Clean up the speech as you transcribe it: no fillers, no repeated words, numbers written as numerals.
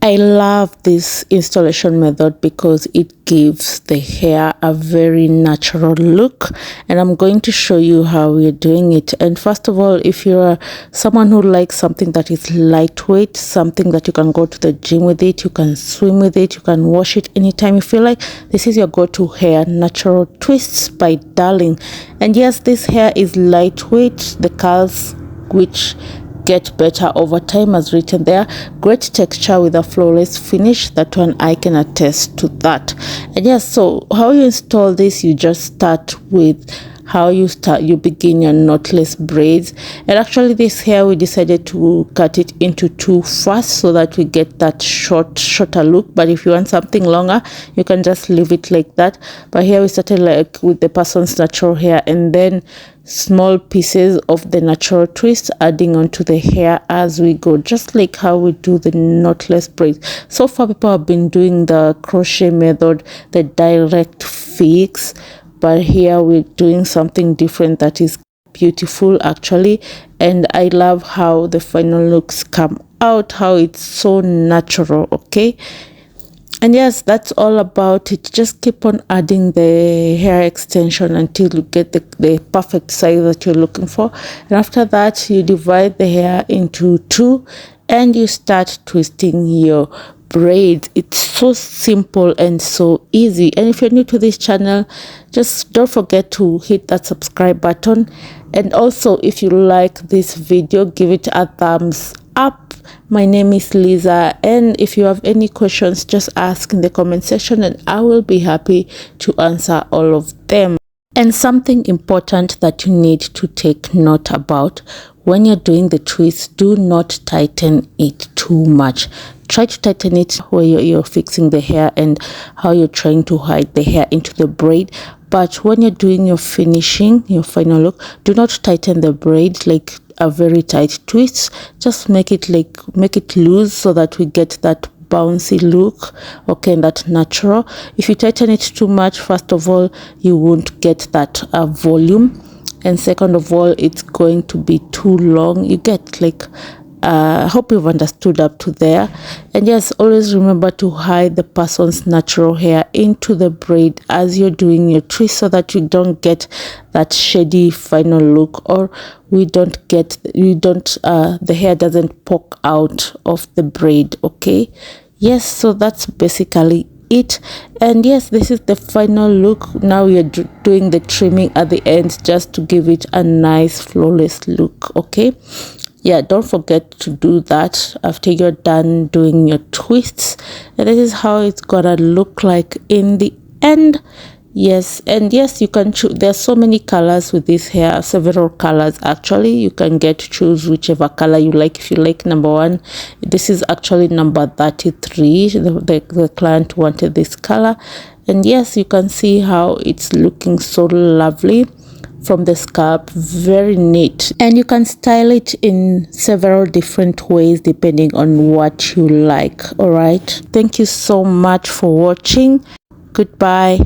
I love this installation method because it gives the hair a very natural look, and I'm going to show you how we're doing it. And first of all, if you're someone who likes something that is lightweight, something that you can go to the gym with it, you can swim with it, you can wash it anytime you feel like, this is your go-to hair, Natural Twists by Darling. And yes, this hair is lightweight. The curls, which get better over time, as written there. Great texture with a flawless finish. That one I can attest to that. And yes, so how you install this, you just start with how you begin your knotless braids. And actually this hair, we decided to cut it into two first so that we get that shorter look. But if you want something longer, you can just leave it like that. But here we started like with the person's natural hair, and then small pieces of the natural twist adding onto the hair as we go, just like how we do the knotless braids. So far people have been doing the crochet method, the direct fix, but here we're doing something different that is beautiful actually. And I love how the final looks come out, how it's so natural. Okay, and yes, that's all about it. Just keep on adding the hair extension until you get the perfect size that you're looking for. And after that, you divide the hair into two and you start twisting your braids. It's so simple and so easy. And if you're new to this channel, just don't forget to hit that subscribe button. And also, if you like this video, give it a thumbs up. My name is Lisa, and if you have any questions, just ask in the comment section and I will be happy to answer all of them. And something important that you need to take note about: when you're doing the twist, do not tighten it too much. Try to tighten it where you're fixing the hair and how you're trying to hide the hair into the braid. But when you're doing your finishing, your final look, do not tighten the braid like a very tight twist. Just make it loose so that we get that bouncy look, okay, and that natural. If you tighten it too much, first of all, you won't get that volume, and second of all, it's going to be too long. You get like hope you've understood up to there. And yes, always remember to hide the person's natural hair into the braid as you're doing your twist so that you don't get that shady final look, or the hair doesn't poke out of the braid. Okay, yes, so that's basically it. And yes, this is the final look. Now we are doing the trimming at the end just to give it a nice flawless look. Okay, yeah, don't forget to do that after you're done doing your twists. And this is how it's gonna look like in the end. Yes, and yes, you can choose. There are so many colors with this hair, several colors actually. You can choose whichever color you like. If you like number 1, this is actually number 33. The client wanted this color. And yes, you can see how it's looking so lovely from the scalp, very neat. And you can style it in several different ways depending on what you like. All right, thank you so much for watching. Goodbye.